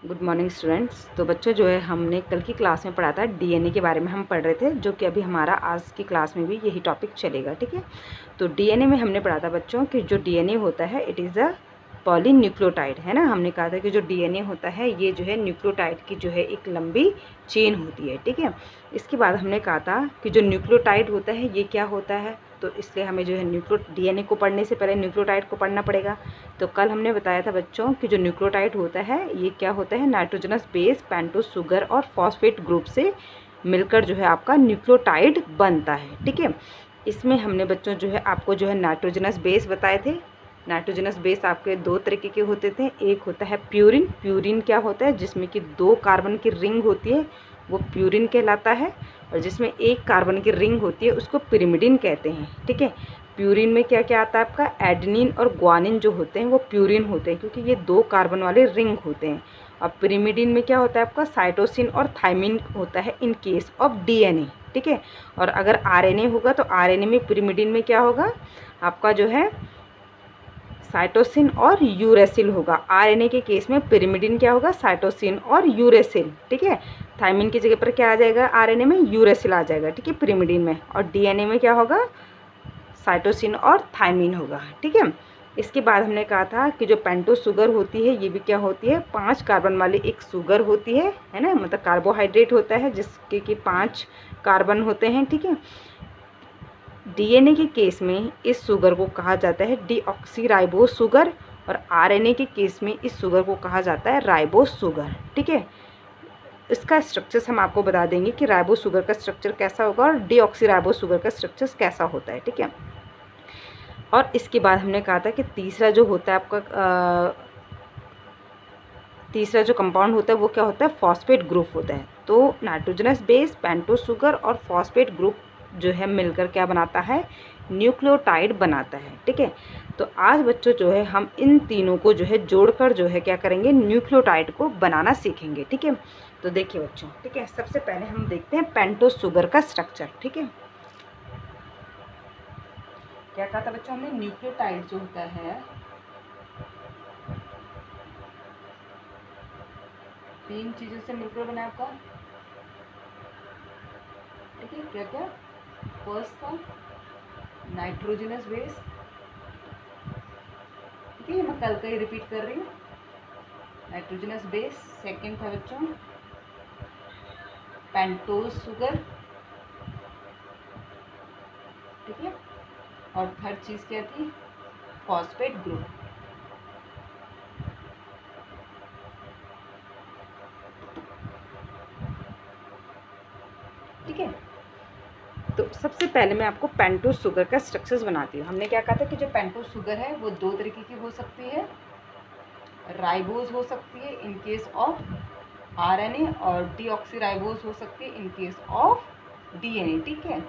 Good morning students. तो बच्चों जो है हमने कल की क्लास में पढ़ा था डीएनए के बारे में हम पढ़ रहे थे, जो कि अभी हमारा आज की क्लास में भी यही टॉपिक चलेगा। ठीक है, तो डीएनए में हमने पढ़ा था बच्चों कि जो डीएनए होता है इट इज़ अ पॉलीन्यूक्लियोटाइड, है ना। हमने कहा था कि जो डीएनए होता है ये जो है न्यूक्लियोटाइड की जो है एक लंबी चेन होती है। ठीक है, इसके बाद हमने कहा था कि जो न्यूक्लियोटाइड होता है ये क्या होता है, तो इसलिए हमें जो है डीएनए को पढ़ने से पहले न्यूक्लियोटाइड को पढ़ना पड़ेगा। तो कल हमने बताया था बच्चों कि जो न्यूक्लियोटाइड होता है ये क्या होता है, नाइट्रोजनस बेस पेंटोस शुगर और फॉस्फेट ग्रुप से मिलकर जो है आपका न्यूक्लियोटाइड बनता है। ठीक है, इसमें हमने बच्चों जो है आपको जो है नाइट्रोजनस बेस बताए थे। नाइट्रोजनस बेस आपके दो तरीके के होते थे, एक होता है प्यूरिन। प्यूरिन क्या होता है, जिसमें कि 2 कार्बन की रिंग होती है वो प्यूरिन कहलाता है, और जिसमें 1 कार्बन की रिंग होती है उसको पिरिमिडिन कहते हैं। ठीक है, प्यूरिन में क्या क्या आता है आपका, एडेनिन और ग्वानिन जो होते हैं वो प्यूरिन होते हैं, क्योंकि ये 2 कार्बन वाले रिंग होते हैं। और पिरिमिडिन में क्या होता है आपका, साइटोसिन और थाइमिन होता है इन केस ऑफ डीएनए। ठीक है, और अगर आरएनए होगा तो आरएनए में पिरिमिडिन में क्या होगा आपका जो है साइटोसिन और यूरेसिल होगा। आरएनए के केस में पिरिमिडिन क्या होगा, साइटोसिन और यूरेसिल। ठीक है, थाइमिन की जगह पर क्या आ जाएगा, आरएनए में यूरेसिल आ जाएगा। ठीक है, पिरिमिडिन में। और डीएनए में क्या होगा, साइटोसिन और थाइमिन होगा। ठीक है, इसके बाद हमने कहा था कि जो पेंटोस शुगर होती है ये भी क्या होती है, 5 कार्बन वाली एक शुगर होती है ना, मतलब कार्बोहाइड्रेट होता है जिसके कि 5 कार्बन होते हैं। ठीक है, डीएनए के केस में इस शुगर को कहा जाता है डीऑक्सीराइबोस शुगर, और आरएनए के केस में इस शुगर को कहा जाता है राइबोस शुगर। ठीक है, इसका स्ट्रक्चर्स हम आपको बता देंगे कि राइबोस शुगर का स्ट्रक्चर कैसा होगा और डीऑक्सीराइबोस शुगर का स्ट्रक्चर कैसा होता है। ठीक है, और इसके बाद हमने कहा था कि तीसरा जो होता है आपका तीसरा जो कंपाउंड होता है वो क्या होता है, फॉस्फेट ग्रुप होता है। तो नाइट्रोजनस बेस पेंटोस शुगर और फॉस्फेट ग्रुप जो है मिलकर क्या बनाता है, न्यूक्लियोटाइड बनाता है। ठीक है, तो आज बच्चों जो है हम इन तीनों को जो है जोड़कर जो है क्या करेंगे, न्यूक्लियोटाइड को बनाना सीखेंगे। ठीक है, तो देखिए बच्चों, ठीक है, सबसे पहले हम देखते हैं पेंटोस शुगर का स्ट्रक्चर। ठीक है, क्या कहा था बच्चों हमने, न्यूक्लियोटाइड जो होता है 3 चीज़ों से मिलकर बना आपका। ठीक है, क्या क्या, फर्स्ट था नाइट्रोजनस बेस। ठीक है, मैं कल का ही रिपीट कर रही हूँ, नाइट्रोजनस बेस। सेकंड था बच्चों पेंटोस शुगर। ठीक है, और थर्ड चीज़ क्या थी, फॉस्फेट ग्रुप। ठीक है, तो सबसे पहले मैं आपको पेंटोस शुगर का स्ट्रक्चर्स बनाती हूँ। हमने क्या कहा था कि जो पेंटोस शुगर है वो 2 तरीके की हो सकती है, राइबोज हो सकती है इन केस ऑफ आरएनए, और डीऑक्सीराइबोज हो सकती है इन केस ऑफ डीएनए। ठीक है,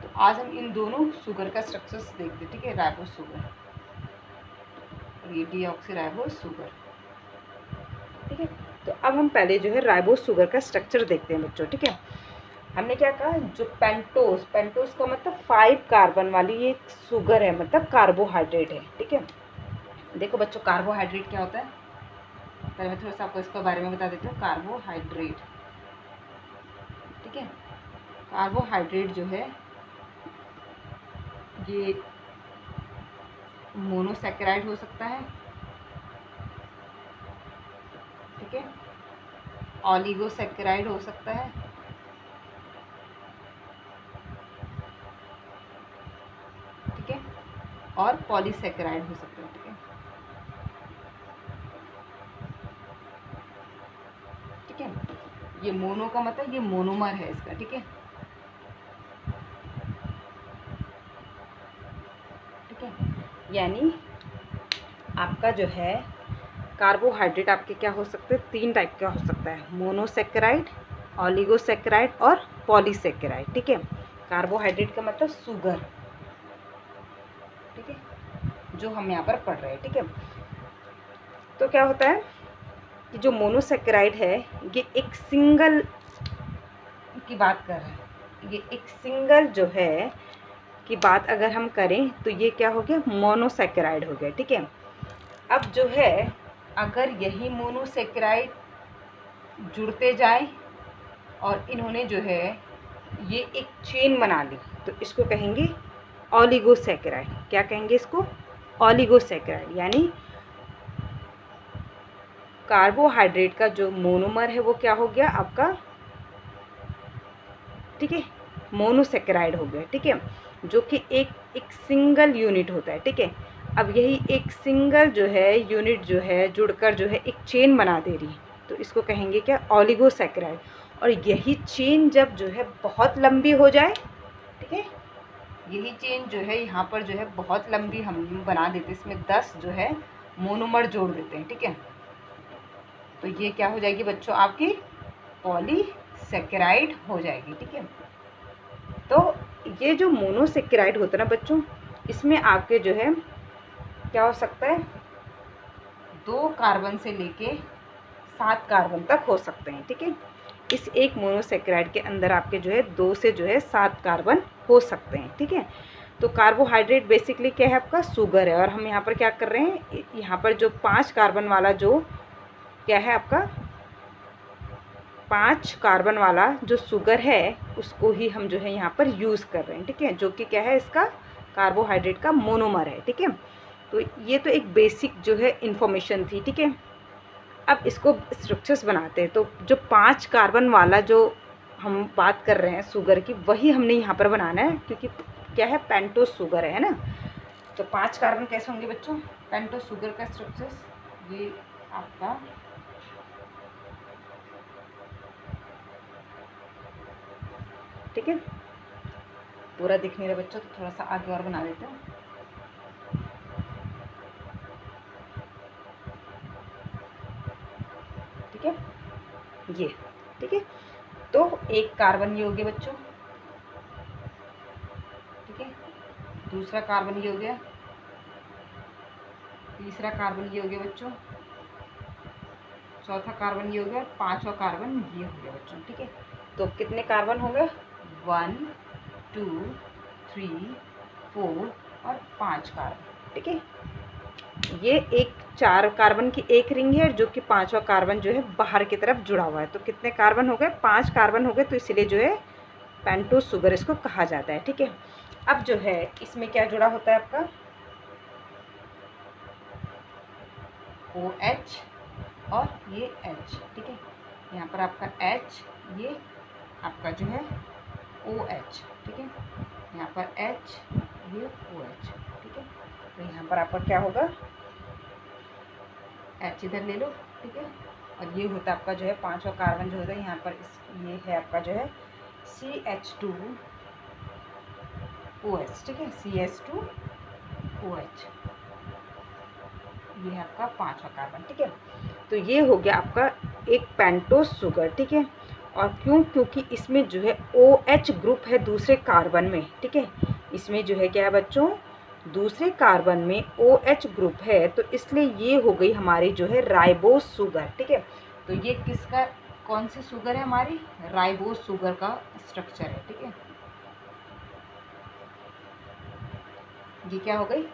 तो आज हम इन दोनों शुगर का स्ट्रक्चर्स देखते हैं। ठीक है, राइबोज शुगर और ये डीऑक्सीराइबोज शुगर। ठीक है, तो अब हम पहले जो है राइबोज शुगर का स्ट्रक्चर देखते हैं बच्चों। ठीक है, हमने क्या कहा, जो पेंटोस, पेंटोस का मतलब 5 कार्बन वाली ये शुगर है, मतलब कार्बोहाइड्रेट है। ठीक है, देखो बच्चों कार्बोहाइड्रेट क्या होता है, पहले मैं थोड़ा सा आपको इसके बारे में बता देती हूँ। कार्बोहाइड्रेट, ठीक है, कार्बोहाइड्रेट जो है ये मोनोसैकेराइड हो सकता है। ठीक है, ऑलिगोसैकेराइड हो सकता है। ठीक है, और पॉलीसैकेराइड हो सकता है। ठीक है, ठीक है, ये मोनो का मतलब ये मोनोमर है इसका। ठीक है, ठीक है, यानी आपका जो है कार्बोहाइड्रेट आपके क्या हो सकते हैं, 3 टाइप का हो सकता है, मोनोसैकेराइड, ऑलिगोसैकेराइड और पॉलीसैकेराइड। ठीक है, कार्बोहाइड्रेट का मतलब शुगर। ठीक है, जो हम यहाँ पर पढ़ रहे हैं। ठीक है, तो क्या होता है कि जो मोनोसैकेराइड है ये एक सिंगल की बात कर रहे हैं, ये एक सिंगल जो है की बात अगर हम करें तो ये क्या हो गया, मोनोसैकेराइड हो गया। ठीक है, अब जो है अगर यही मोनोसेकेराइड जुड़ते जाए और इन्होंने जो है ये एक चेन बना ली तो इसको कहेंगे ऑलिगोसेकेराइड। क्या कहेंगे इसको? ऑलिगोसेकेराइड। यानी कार्बोहाइड्रेट का जो मोनोमर है वो क्या हो गया आपका, ठीक है, मोनोसेकेराइड हो गया, ठीक है, जो कि एक सिंगल यूनिट होता है, ठीक है। अब यही एक सिंगल जो है यूनिट जो है जुड़कर जो है एक चेन बना दे रही है तो इसको कहेंगे क्या, ऑलिगोसेकेराइड। और यही चेन जब जो है बहुत लंबी हो जाए, ठीक है, यही चेन जो है यहाँ पर जो है बहुत लंबी हम बना देते हैं, इसमें 10 जो है मोनोमर जोड़ देते हैं, ठीक है। तो ये क्या हो जाएगी बच्चों, आपकी पॉलीसेकेराइड हो जाएगी, ठीक है। तो ये जो मोनोसेकेराइड होता है ना बच्चों, इसमें आपके जो है क्या हो सकता है, 2 कार्बन से लेके 7 कार्बन तक हो सकते हैं, ठीक है। इस एक मोनोसेकेराइड के अंदर आपके जो है 2 से जो है 7 कार्बन हो सकते हैं, ठीक है। तो कार्बोहाइड्रेट बेसिकली क्या है आपका, शुगर है। और हम यहाँ पर क्या कर रहे हैं, यहाँ पर जो 5 कार्बन वाला जो क्या है आपका, 5 कार्बन वाला जो शुगर है उसको ही हम जो है यहाँ पर यूज़ कर रहे हैं, ठीक है, जो कि क्या है, इसका कार्बोहाइड्रेट का मोनोमर है, ठीक है। तो ये तो एक बेसिक जो है इन्फॉर्मेशन थी, ठीक है। अब इसको स्ट्रक्चर्स बनाते हैं। तो जो 5 कार्बन वाला जो हम बात कर रहे हैं शुगर की, वही हमने यहाँ पर बनाना है, क्योंकि क्या है, पेंटोस शुगर है ना। तो 5 कार्बन कैसे होंगे बच्चों, पेंटोस शुगर का स्ट्रक्चर्स ये आपका ठीक है, पूरा दिख नहीं रहा बच्चों, तो थोड़ा सा आगे और बना देते हैं। ठीक है, ये ठीक है। तो एक कार्बन ये हो गया बच्चों, ठीक है, दूसरा कार्बन ये हो गया, तीसरा कार्बन ये हो गया बच्चों, चौथा कार्बन ये हो गया, पांचवा कार्बन ये हो गया बच्चों, ठीक है। तो कितने कार्बन हो गए, 1 2 3 4 और 5 कार्बन, ठीक है। ये एक 4 कार्बन की एक रिंग है, जो कि 5वां कार्बन जो है बाहर की तरफ जुड़ा हुआ है। तो कितने कार्बन हो गए, 5 कार्बन हो गए। तो इसलिए जो है पेंटोस शुगर इसको कहा जाता है, ठीक है। अब जो है इसमें क्या जुड़ा होता है आपका, OH और ये H, ठीक है। यहाँ पर आपका H, ये आपका जो है OH, ठीक है। यहाँ पर H, ये OH, ठीक है। तो यहाँ पर आपका क्या होगा, H इधर ले लो, ठीक है। और ये होता है आपका जो है 5वां कार्बन जो होता है यहाँ पर, ये है आपका जो है CH2OH, ठीक है, CH2OH, ये है आपका 5वां कार्बन, ठीक है। तो ये हो गया आपका एक पेंटोस शुगर, ठीक है। और क्यों, क्योंकि इसमें जो है OH ग्रुप है दूसरे कार्बन में, ठीक है। इसमें जो है क्या है बच्चों, दूसरे कार्बन में OH ग्रुप है, तो इसलिए ये हो गई हमारी जो है राइबोस शुगर, ठीक है। तो ये किसका, कौन सी शुगर है हमारी, राइबोस शुगर का स्ट्रक्चर है, ठीक है। ये क्या हो गई,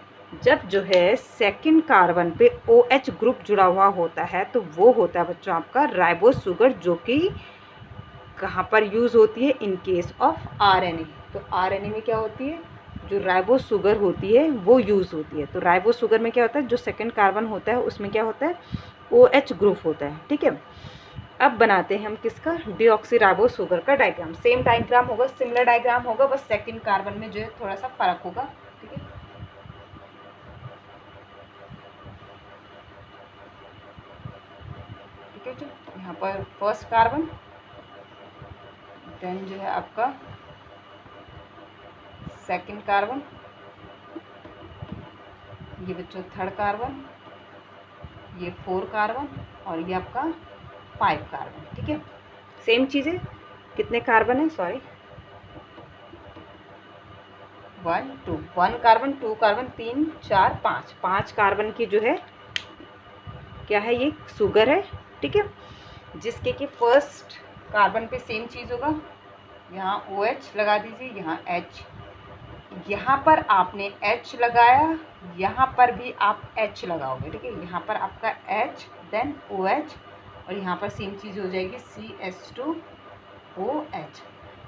जब जो है सेकंड कार्बन पे OH ग्रुप जुड़ा हुआ होता है तो वो होता है बच्चों आपका राइबोस शुगर, जो कि कहाँ पर यूज़ होती है, इन केस ऑफ RNA। तो RNA में क्या होती है, जो राइबोस शुगर होती है वो यूज़ होती है। तो राइबोस शुगर में क्या होता है, जो सेकंड कार्बन होता है उसमें क्या होता है, OH ग्रुप होता है, ठीक है। अब बनाते हैं हम किसका, डीऑक्सीराइबोस शुगर का डायग्राम। सेम डायग्राम होगा, सिमिलर डायग्राम होगा, बस सेकंड कार्बन में जो है थोड़ा सा फर्क होगा, ठीक है। ठीक है जी, यहाँ पर फर्स्ट कार्बन, देन जो है आपका सेकंड कार्बन, ये बच्चों थर्ड कार्बन, ये 4 कार्बन और ये आपका 5 कार्बन, ठीक है। सेम चीज़ें, कितने कार्बन है, सॉरी 1 2, 1 कार्बन, 2 कार्बन, 3 4 5, 5 कार्बन की जो है क्या है, ये शुगर है, ठीक है। जिसके कि फर्स्ट कार्बन पे सेम चीज़ होगा, यहाँ OH लगा दीजिए, यहाँ H, यहाँ पर आपने H लगाया, यहाँ पर भी आप H लगाओगे, ठीक है। यहाँ पर आपका H देन OH और यहाँ पर सेम चीज़ हो जाएगी CH2OH।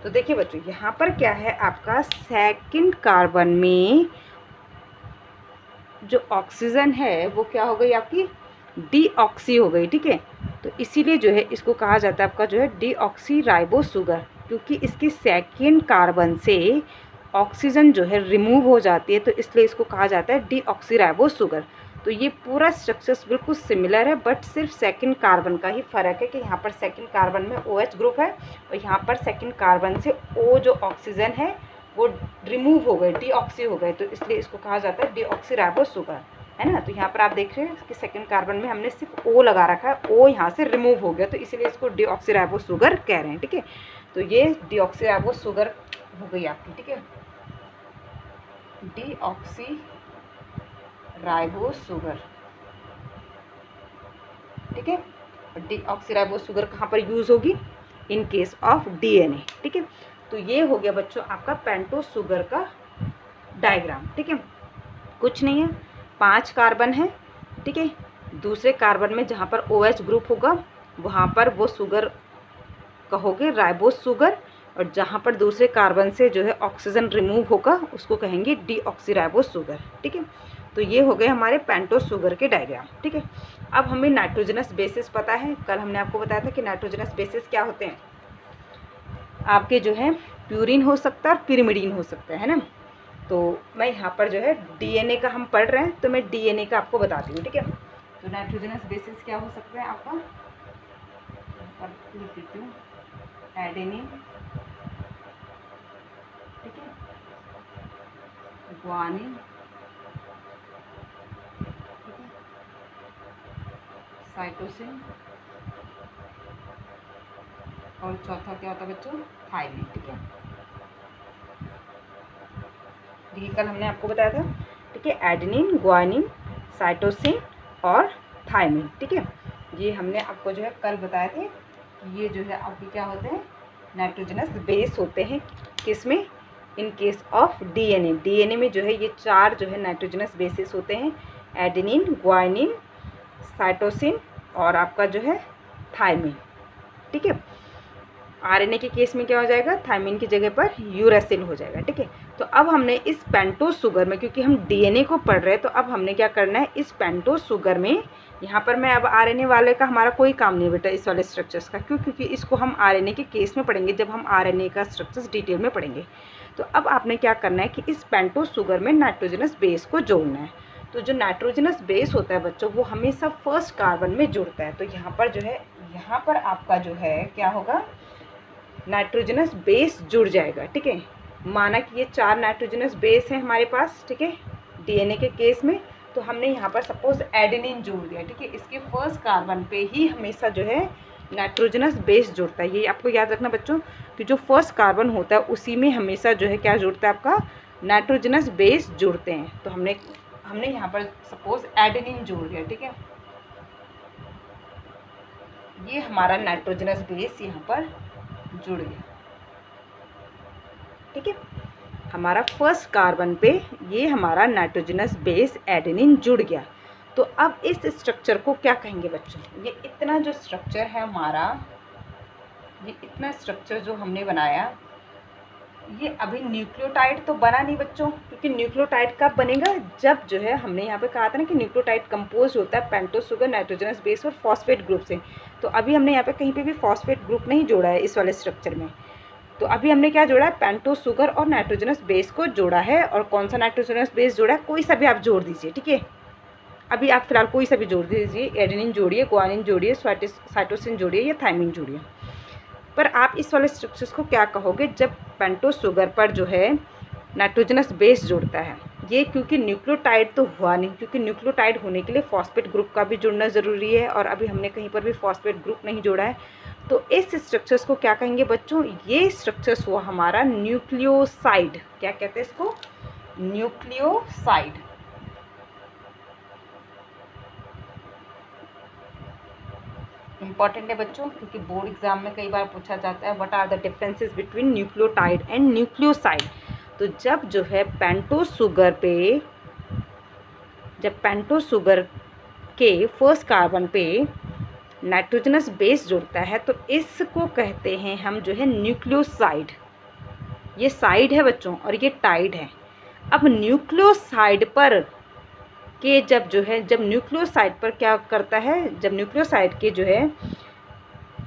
तो देखिए बच्चों, यहाँ पर क्या है, आपका सेकंड कार्बन में जो ऑक्सीजन है वो क्या हो गई, आपकी डीऑक्सी हो गई, ठीक है। तो इसीलिए जो है इसको कहा जाता है आपका जो है डीऑक्सी राइबो शुगर, क्योंकि इसकी सेकंड कार्बन से ऑक्सीजन जो है रिमूव हो जाती है, तो इसलिए इसको कहा जाता है डीऑक्सी राइबो शुगर। तो ये पूरा स्ट्रक्चर्स बिल्कुल सिमिलर है, बट सिर्फ सेकंड कार्बन का ही फ़र्क है कि यहाँ पर सेकंड कार्बन में OH ग्रुप है और यहाँ पर सेकंड कार्बन से O जो ऑक्सीजन है वो रिमूव हो गए, डीऑक्सी हो गए, तो इसलिए इसको कहा जाता है डीऑक्सी राइबो शुगर, है ना। तो यहाँ पर आप देख रहे हैं कि सेकंड कार्बन में हमने सिर्फ O लगा रखा है, O यहाँ से रिमूव हो गया, तो इसीलिए इसको डीऑक्सी राइबो शुगर कह रहे हैं, ठीक है। तो ये डीऑक्सी राइबो शुगर हो गई आपकी, ठीक है, डीऑक्सी राइबो शुगर, ठीक है। डीऑक्सी राइबो शुगर कहाँ पर यूज़ होगी, इन केस ऑफ DNA, ठीक है। तो ये हो गया बच्चों आपका पेंटोस शुगर का डायग्राम, ठीक है। कुछ नहीं है, 5 कार्बन है, ठीक है। दूसरे कार्बन में जहाँ पर OH ग्रुप होगा वहाँ पर वो शुगर कहोगे राइबोस शुगर, और जहाँ पर दूसरे कार्बन से जो है ऑक्सीजन रिमूव होगा उसको कहेंगे डीऑक्सी राइबोस शुगर, ठीक है। तो ये हो गए हमारे पेंटोस शुगर के डायग्राम, ठीक है। अब हमें नाइट्रोजनस बेसिस पता है, कल हमने आपको बताया था कि नाइट्रोजनस बेसिस क्या होते हैं, आपके जो है प्यूरिन हो सकता है और पिरिमिडीन हो सकता है ना। तो मैं यहाँ पर जो है DNA का हम पढ़ रहे हैं, तो मैं DNA का आपको बताती हूँ, ठीक है। तो नाइट्रोजनस बेसिस क्या हो सकता है आपका, लिख देती हूँ, एडेनिन, ठीक है, ग्वानिन, ठीक है, साइटोसिन, और चौथा क्या होता है बच्चों, थायमिन, ठीक है। देखिए कल हमने आपको बताया था, ठीक है, एडेनिन, ग्वानिन, साइटोसिन और थायमिन, ठीक है। ये हमने आपको जो है कल बताए थे कि ये जो है आपके क्या होते हैं, नाइट्रोजनस बेस होते हैं, किसमें, इन केस ऑफ DNA में जो है ये 4 जो है नाइट्रोजनस बेसिस होते हैं, एडेनिन, ग्वानिन, साइटोसिन और आपका जो है थायमिन, ठीक है। RNA के केस में क्या हो जाएगा, थायमिन की जगह पर यूरेसिल हो जाएगा, ठीक है। तो अब हमने इस पेंटोस शुगर में, क्योंकि हम DNA को पढ़ रहे हैं, तो अब हमने क्या करना है, इस पेंटोस शुगर में, यहाँ पर मैं अब RNA वाले का हमारा कोई काम नहीं बेटा, इस वाले स्ट्रक्चर्स का, क्यों, क्योंकि इसको हम RNA के केस में पढ़ेंगे जब हम RNA का स्ट्रक्चर्स डिटेल में पढ़ेंगे। तो अब आपने क्या करना है कि इस पेंटोस शुगर में नाइट्रोजनस बेस को जोड़ना है। तो जो नाइट्रोजनस बेस होता है बच्चों, वो हमेशा फर्स्ट कार्बन में जुड़ता है। तो यहाँ पर जो है, यहाँ पर आपका जो है क्या होगा, नाइट्रोजनस बेस जुड़ जाएगा, ठीक है। माना कि ये 4 नाइट्रोजनस बेस हैं हमारे पास, ठीक है, DNA के केस में, तो हमने यहाँ पर सपोज एडेनिन जोड़ दिया, ठीक है। इसके फर्स्ट कार्बन पे ही हमेशा जो है नाइट्रोजनस बेस जुड़ता है। ये आपको याद रखना बच्चों कि जो फर्स्ट कार्बन होता है उसी में हमेशा जो है क्या जुड़ता है, आपका नाइट्रोजनस बेस जुड़ते हैं। तो हमने यहाँ पर सपोज एडेनिन जोड़ दिया, ठीक है, ये हमारा नाइट्रोजनस बेस यहाँ पर जुड़ गया, ठीक है। हमारा फर्स्ट कार्बन पे ये हमारा नाइट्रोजनस बेस एडेनिन जुड़ गया। तो अब इस स्ट्रक्चर को क्या कहेंगे बच्चों, ये इतना जो स्ट्रक्चर है हमारा, ये इतना स्ट्रक्चर जो हमने बनाया, ये अभी न्यूक्लियोटाइड तो बना नहीं बच्चों, क्योंकि न्यूक्लियोटाइड कब बनेगा, जब जो है हमने यहाँ पे कहा था ना कि न्यूक्लियोटाइड कंपोज होता है पेंटोस शुगर, नाइट्रोजनस बेस और फॉस्फेट ग्रुप से। तो अभी हमने यहाँ पे कहीं पे भी फॉस्फेट ग्रुप नहीं जोड़ा है इस वाले स्ट्रक्चर में। तो अभी हमने क्या जोड़ा है, पेंटोस शुगर और नाइट्रोजनस बेस को जोड़ा है। और कौन सा नाइट्रोजनस बेस जोड़ा है, कोई सा भी आप जोड़ दीजिए, ठीक है। अभी आप फिलहाल कोई सा भी जोड़ दीजिए, एडेनिन जोड़िए, ग्वानिन जोड़िए, साइटोसिन जोड़िए या थायमिन जोड़िए। पर आप इस वाले स्ट्रक्चर्स को क्या कहोगे, जब पेंटोस शुगर पर जो है नाइट्रोजनस बेस जुड़ता है। ये क्योंकि न्यूक्लियोटाइड तो हुआ नहीं, क्योंकि न्यूक्लियोटाइड होने के लिए फॉस्फेट ग्रुप का भी जुड़ना ज़रूरी है, और अभी हमने कहीं पर भी फॉस्फेट ग्रुप नहीं जोड़ा है। तो इस स्ट्रक्चर्स को क्या कहेंगे बच्चों, ये स्ट्रक्चर्स हुआ हमारा न्यूक्लियोसाइड। क्या कहते हैं इसको, न्यूक्लियोसाइड। इंपॉर्टेंट है बच्चों, क्योंकि बोर्ड एग्जाम में कई बार पूछा जाता है what are the differences between nucleotide and nucleoside. तो जब जो है पेंटोस शुगर के फर्स्ट कार्बन पे नाइट्रोजनस बेस जुड़ता है तो इसको कहते हैं हम जो है न्यूक्लियोसाइड। ये साइड है बच्चों और ये टाइड है। अब न्यूक्लियोसाइड पर के जब न्यूक्लियोसाइड पर क्या करता है, जब न्यूक्लियोसाइड के जो है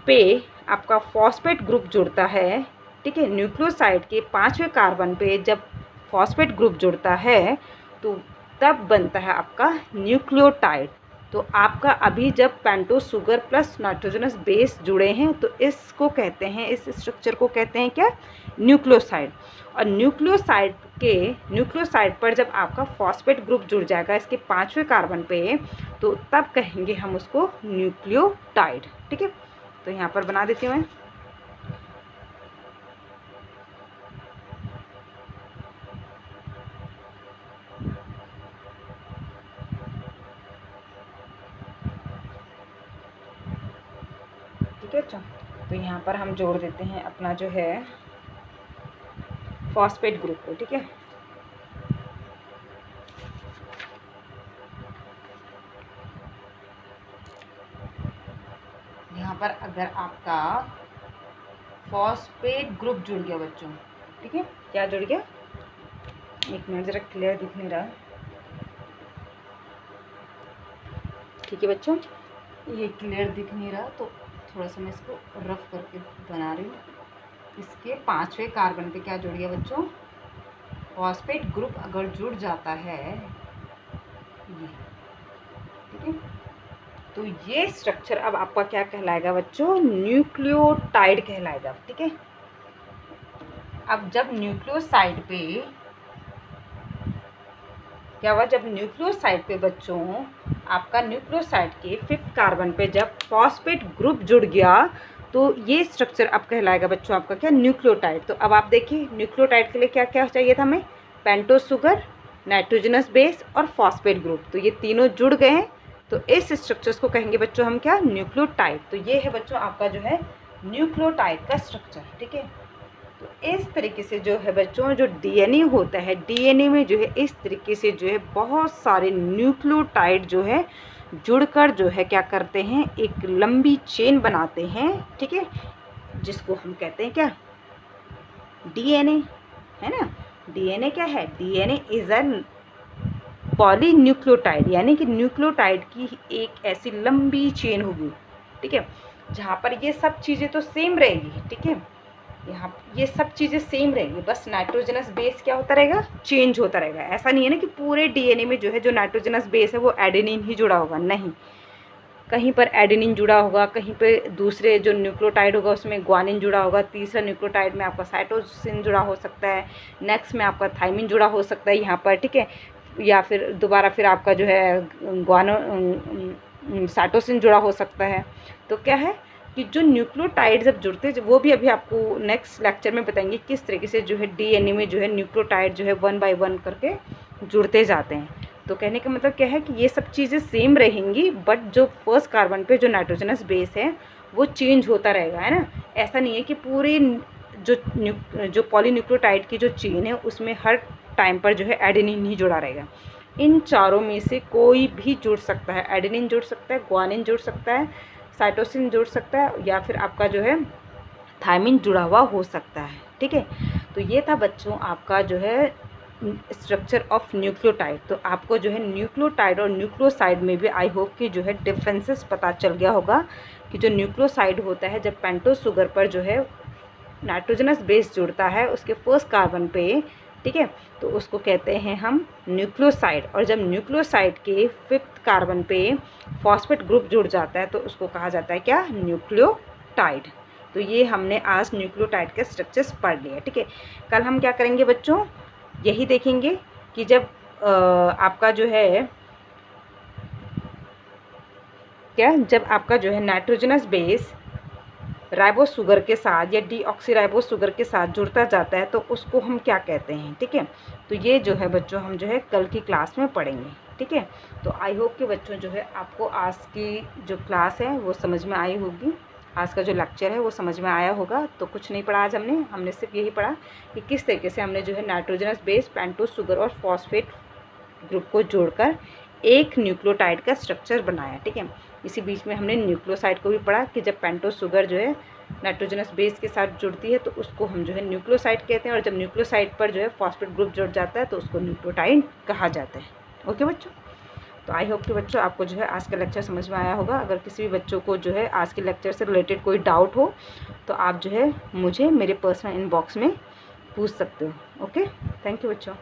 पे आपका फॉस्फेट ग्रुप जुड़ता है, ठीक है, न्यूक्लियोसाइड के 5वें कार्बन पे जब फॉस्फेट ग्रुप जुड़ता है तो तब बनता है आपका न्यूक्लियोटाइड। तो आपका अभी जब pentose sugar plus nitrogenous base जुड़े हैं तो इसको कहते हैं, इस स्ट्रक्चर को कहते हैं क्या, न्यूक्लियोसाइड। और न्यूक्लियोसाइड पर जब आपका फॉस्फेट ग्रुप जुड़ जाएगा इसके 5वें कार्बन पे तो तब कहेंगे हम उसको न्यूक्लियोटाइड। ठीक है, तो यहाँ पर बना देती हूँ मैं। ठीक है बच्चों, तो यहाँ पर हम जोड़ देते हैं अपना जो है फॉस्फेट ग्रुप को। ठीक है, यहाँ पर अगर आपका फॉस्फेट ग्रुप जुड़ गया बच्चों, ठीक है, क्या जुड़ गया, एक मिनट जरा क्लियर दिख नहीं रहा। ठीक है बच्चों, ये क्लियर दिख नहीं रहा तो थोड़ा सा मैं इसको रफ करके बना रही हूँ। इसके 5वें कार्बन पे क्या जुड़ गया बच्चों, फॉस्फेट ग्रुप अगर जुड़ जाता है ये, ठीक है, तो ये स्ट्रक्चर अब आपका क्या कहलाएगा बच्चों, न्यूक्लियोटाइड कहलाएगा। ठीक है, अब जब न्यूक्लियोसाइड पे क्या हुआ, जब न्यूक्लियोसाइड पे बच्चों आपका न्यूक्लियोसाइड के 5th कार्बन पे जब फॉस्फेट ग्रुप जुड़ गया तो ये स्ट्रक्चर अब कहलाएगा बच्चों आपका क्या, न्यूक्लियोटाइड। तो अब आप देखिए न्यूक्लियोटाइड के लिए क्या क्या चाहिए था हमें, पेंटोस शुगर, नाइट्रोजनस बेस और फॉस्फेट ग्रुप। तो ये तीनों जुड़ गए हैं तो इस स्ट्रक्चर्स को कहेंगे बच्चों हम क्या, न्यूक्लियोटाइड। तो ये है बच्चों आपका जो है न्यूक्लियोटाइड का स्ट्रक्चर। ठीक है, तो इस तरीके से जो है बच्चों जो डीएनए होता है, डीएनए में जो है इस तरीके से जो है बहुत सारे न्यूक्लियोटाइड जो है जुड़कर जो है क्या करते हैं, एक लंबी चेन बनाते हैं। ठीक है, जिसको हम कहते हैं क्या, डीएनए, है ना। डीएनए क्या है, डीएनए इज अ पॉलीन्यूक्लियोटाइड, यानी कि न्यूक्लियोटाइड की एक ऐसी लंबी चेन होगी। ठीक है, जहाँ पर ये सब चीज़ें तो सेम रहेगी। ठीक है, यहाँ ये सब चीज़ें सेम रहेंगी, बस नाइट्रोजनस बेस क्या होता रहेगा, चेंज होता रहेगा। ऐसा नहीं है ना कि पूरे डीएनए में जो है जो नाइट्रोजनस बेस है वो एडेनिन ही जुड़ा होगा, नहीं, कहीं पर एडेनिन जुड़ा होगा, कहीं पे दूसरे जो न्यूक्लियोटाइड होगा उसमें ग्वानिन जुड़ा होगा, तीसरा न्यूक्लियोटाइड में आपका साइटोसिन जुड़ा हो सकता है, नेक्स्ट में आपका थाइमिन जुड़ा हो सकता है यहाँ पर। ठीक है, या फिर दोबारा फिर आपका जो है साइटोसिन जुड़ा हो सकता है। तो क्या है कि जो न्यूक्लियोटाइड जब जुड़ते हैं, वो भी अभी आपको नेक्स्ट लेक्चर में बताएंगे किस तरीके से जो है डीएनए में जो है न्यूक्लियोटाइड जो है 1 बाय 1 करके जुड़ते जाते हैं। तो कहने का मतलब क्या है कि ये सब चीज़ें सेम रहेंगी, बट जो फर्स्ट कार्बन पे जो नाइट्रोजनस बेस है वो चेंज होता रहेगा, है ना। ऐसा नहीं है कि पूरी जो पॉलीन्यूक्लियोटाइड की जो चेन है उसमें हर टाइम पर जो है एडेनिन ही जुड़ा रहेगा। इन चारों में से कोई भी जुड़ सकता है, एडेनिन जुड़ सकता है, ग्वानिन जुड़ सकता है, साइटोसिन जुड़ सकता है, या फिर आपका जो है थायमिन जुड़ा हुआ हो सकता है। ठीक है, तो ये था बच्चों आपका जो है स्ट्रक्चर ऑफ न्यूक्लियोटाइड। तो आपको जो है न्यूक्लियोटाइड और न्यूक्लियोसाइड में भी आई होप कि जो है डिफरेंसेस पता चल गया होगा कि जो न्यूक्लियोसाइड होता है जब पेंटोस शुगर पर जो है नाइट्रोजनस बेस जुड़ता है उसके फर्स्ट कार्बन पे, ठीक है, तो उसको कहते हैं हम न्यूक्लियोसाइड। और जब न्यूक्लियोसाइड के 5th कार्बन पे फॉस्फेट ग्रुप जुड़ जाता है तो उसको कहा जाता है क्या, न्यूक्लियोटाइड। तो ये हमने आज न्यूक्लियोटाइड के स्ट्रक्चर्स पढ़ लिए। ठीक है, कल हम क्या करेंगे बच्चों, यही देखेंगे कि जब आपका जो है क्या, जब आपका जो है नाइट्रोजनस बेस राइबोस शुगर के साथ या डीऑक्सीराइबोस शुगर के साथ जुड़ता जाता है तो उसको हम क्या कहते हैं। ठीक है, तो ये जो है बच्चों हम जो है कल की क्लास में पढ़ेंगे। ठीक है, तो आई होप कि बच्चों जो है आपको आज की जो क्लास है वो समझ में आई होगी। आज का जो लेक्चर है वो समझ में आया होगा। तो कुछ नहीं पढ़ा आज हमने सिर्फ यही पढ़ा कि किस तरीके से हमने जो है नाइट्रोजनस बेस, पेंटोस शुगर और फॉस्फेट ग्रुप को जोड़कर एक न्यूक्लियोटाइड का स्ट्रक्चर बनाया। ठीक है, इसी बीच में हमने न्यूक्लियोसाइड को भी पढ़ा कि जब पेंटोस शुगर जो है नाइट्रोजनस बेस के साथ जुड़ती है तो उसको हम जो है न्यूक्लियोसाइड कहते हैं, और जब न्यूक्लियोसाइड पर जो है फॉस्फेट ग्रुप जुड़ जाता है तो उसको न्यूक्लियोटाइड कहा जाता है। ओके बच्चों, तो आई होप कि बच्चों आपको जो है आज का लेक्चर समझ में आया होगा। अगर किसी भी बच्चों को जो है आज के लेक्चर से रिलेटेड कोई डाउट हो तो आप जो है मुझे मेरे पर्सनल इनबॉक्स में पूछ सकते हो। ओके, थैंक यू बच्चों।